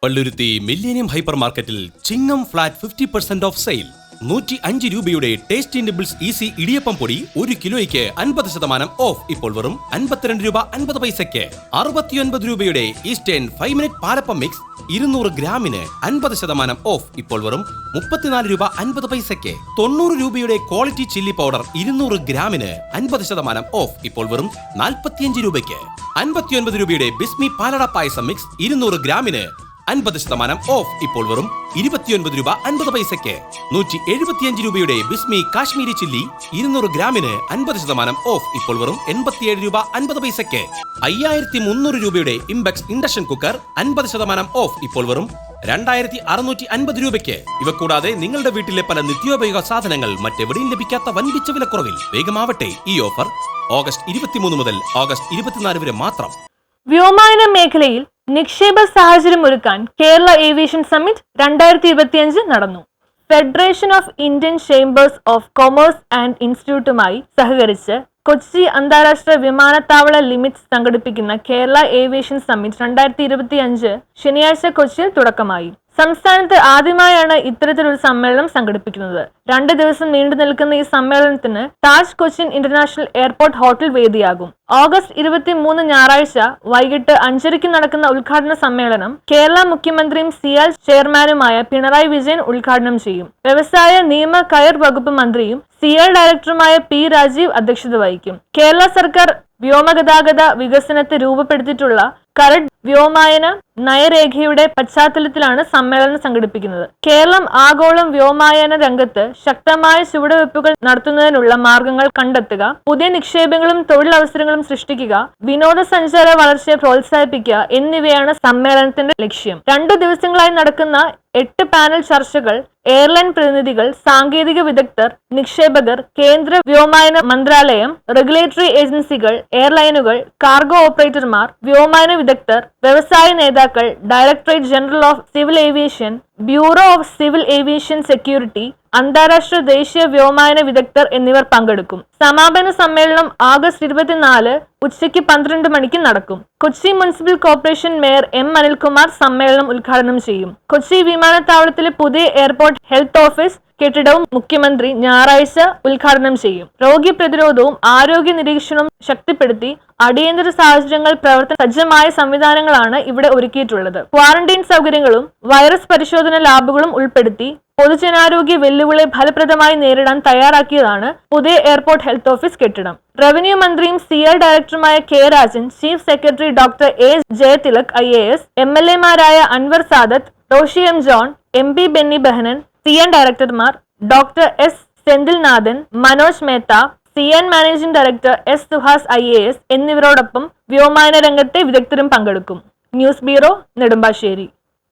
Palluruthy millennium hyper മാർക്കറ്റിൽ ചിങ്ങം flat 50% of sale. 105 രൂപയുടെ tasty nibbles easy idiyappam പൊടി 1 കിലോയ്ക്ക് 50% ഓഫ്. ഇപ്പോൾ വെറും 52 രൂപ 50 പൈസയ്ക്ക്. 69 രൂപയുടെ ഈസ്റ്റേൺ 5 മിനിറ്റ് പാലപ്പം മിക്സ് 200 ഗ്രാമിന് 50% ഓഫ്. ഇപ്പോൾ വെറും 34 രൂപ 50 പൈസയ്ക്ക്. 90 രൂപയുടെ ക്വാളിറ്റി ചില്ലി പൗഡർ 200 ഗ്രാമിന് 50% ഓഫ്. ഇപ്പോൾ വെറും 45 രൂപയ്ക്ക്. 59 രൂപയുടെ ബിസ്മി പാലട പായസം മിക്സ് 200 ഗ്രാമിന് 50% ഓഫ്. ഇപ്പോൾ വെറും 29 രൂപ 50 പൈസയ്ക്ക്. 175 രൂപയുടെ ബിസ്മി കാശ്മീരി ചില്ലി 200 ഗ്രാമിന് 50% ഓഫ്. ഇപ്പോൾ വെറും 87 രൂപ 50 പൈസയ്ക്ക്. 5300 രൂപയുടെ ഇംബെക്സ് ഇൻഡക്ഷൻ കുക്കർ 50% ഓഫ്. ഇപ്പോൾ വെറും 2650 രൂപയ്ക്ക്. ഇവ കൂടാതെ നിങ്ങളുടെ വീട്ടിലെ പല നിത്യോപയോഗ സാധനങ്ങൾ മറ്റെവിടെയും ലഭിക്കാത്ത വൻപിച്ച വിലക്കുറവിൽ. വേഗമാവട്ടെ, ഈ ഓഫർ ഓഗസ്റ്റ് 23 മുതൽ ഓഗസ്റ്റ് 24 വരെ മാത്രം. വ്യോമയാന മേഖലയിൽ നിക്ഷേപ സാഹചര്യം ഒരുക്കാൻ കേരള ഏവിയേഷൻ സമ്മിറ്റ് 2025 നടന്നു. Federation of Indian chambers of commerce and ഇൻസ്റ്റിറ്റ്യൂട്ടുമായി സഹകരിച്ച് കൊച്ചി അന്താരാഷ്ട്ര വിമാനത്താവള ലിമിറ്റ്സ് സംഘടിപ്പിക്കുന്ന കേരള ഏവിയേഷൻ സമ്മിറ്റ് 2025 ശനിയാഴ്ച കൊച്ചിയിൽ തുടക്കമായി. സംസ്ഥാനത്ത് ആദ്യമായാണ് ഇത്തരത്തിലൊരു സമ്മേളനം സംഘടിപ്പിക്കുന്നത്. 2 ദിവസം നീണ്ടു നിൽക്കുന്ന ഈ സമ്മേളനത്തിന് Taj Cochin international airport hotel വേദിയാകും. ഓഗസ്റ്റ് 23 ഞായറാഴ്ച വൈകിട്ട് 5:30 നടക്കുന്ന ഉദ്ഘാടന സമ്മേളനം കേരള മുഖ്യമന്ത്രിയും സിയാൽ ചെയർമാനുമായ പിണറായി വിജയൻ ഉദ്ഘാടനം ചെയ്യും. വ്യവസായ നിയമ കയർ വകുപ്പ് മന്ത്രിയും സിയാൽ ഡയറക്ടറുമായ പി രാജീവ് അധ്യക്ഷത വഹിക്കും. കേരള സർക്കാർ വ്യോമഗതാഗത വികസനത്തെ രൂപപ്പെടുത്തിയിട്ടുള്ള കരട് വ്യോമയാന നയരേഖയുടെ പശ്ചാത്തലത്തിലാണ് സമ്മേളനം സംഘടിപ്പിക്കുന്നത്. കേരളം ആഗോളം വ്യോമയാന രംഗത്ത് ശക്തമായ ചുവടുവെപ്പുകൾ നടത്തുന്നതിനുള്ള മാർഗങ്ങൾ കണ്ടെത്തുക, പുതിയ നിക്ഷേപങ്ങളും തൊഴിലവസരങ്ങളും സൃഷ്ടിക്കുക, വിനോദസഞ്ചാര വളർച്ചയെ പ്രോത്സാഹിപ്പിക്കുക എന്നിവയാണ് സമ്മേളനത്തിന്റെ ലക്ഷ്യം. 2 ദിവസങ്ങളായി നടക്കുന്ന 8 പാനൽ ചർച്ചകൾ എയർലൈൻ പ്രതിനിധികൾ, സാങ്കേതിക വിദഗ്ധർ, നിക്ഷേപകർ, കേന്ദ്ര വ്യോമയാന മന്ത്രാലയം, റെഗുലേറ്ററി ഏജൻസികൾ, എയർലൈനുകൾ, കാർഗോ ഓപ്പറേറ്റർമാർ, വ്യോമയാന വിദഗ്ധർ, വ്യവസായ നേതാക്കൾ, directorate general of civil aviation, bureau of civil aviation security, അന്താരാഷ്ട്ര ദേശീയ വ്യോമയാന വിദഗ്ധർ എന്നിവർ പങ്കെടുക്കും. സമാപന സമ്മേളനം ഓഗസ്റ്റ് 24 ഉച്ചയ്ക്ക് 12 മണിക്ക് നടക്കും. Kochi municipal corporation mayor M Anilkumar സമ്മേളനം ഉദ്ഘാടനം ചെയ്യും. കൊച്ചി വിമാനത്താവളത്തിലെ പുതിയ എയർപോർട്ട് ഹെൽത്ത് ഓഫീസ് കെട്ടിടവും മുഖ്യമന്ത്രി ഞായറാഴ്ച ഉദ്ഘാടനം ചെയ്യും. രോഗി പ്രതിരോധവും ആരോഗ്യ നിരീക്ഷണവും ശക്തിപ്പെടുത്തി അടിയന്തര സാഹചര്യങ്ങൾ പ്രവർത്തന സജ്ജമായ സംവിധാനങ്ങളാണ് ഇവിടെ ഒരുക്കിയിട്ടുള്ളത്. ക്വാറന്റൈൻ സൗകര്യങ്ങളും വൈറസ് പരിശോധന ലാബുകളും ഉൾപ്പെടുത്തി പൊതുജനാരോഗ്യ വെല്ലുവിളി ഫലപ്രദമായി നേരിടാൻ തയ്യാറാക്കിയതാണ് പുതിയ എയർപോർട്ട് ഹെൽത്ത് ഓഫീസ് കെട്ടിടം. റവന്യൂ മന്ത്രിയും സിആർ ഡയറക്ടറുമായ K Rajan, chief secretary doctor A Jayathilak IAS, MLA-മാരായ Anwar Sadath, Roji M John, MP Benny Behanan, CN ഡയറക്ടർമാർ ഡോക്ടർ S സെന്തിൽനാഥൻ, Manoj Mehta, CN managing director S Suhas IAS എന്നിവരോടൊപ്പം വ്യോമയാന രംഗത്തെ വിദഗ്ധരും പങ്കെടുക്കും. News bureau, Nedumbassery.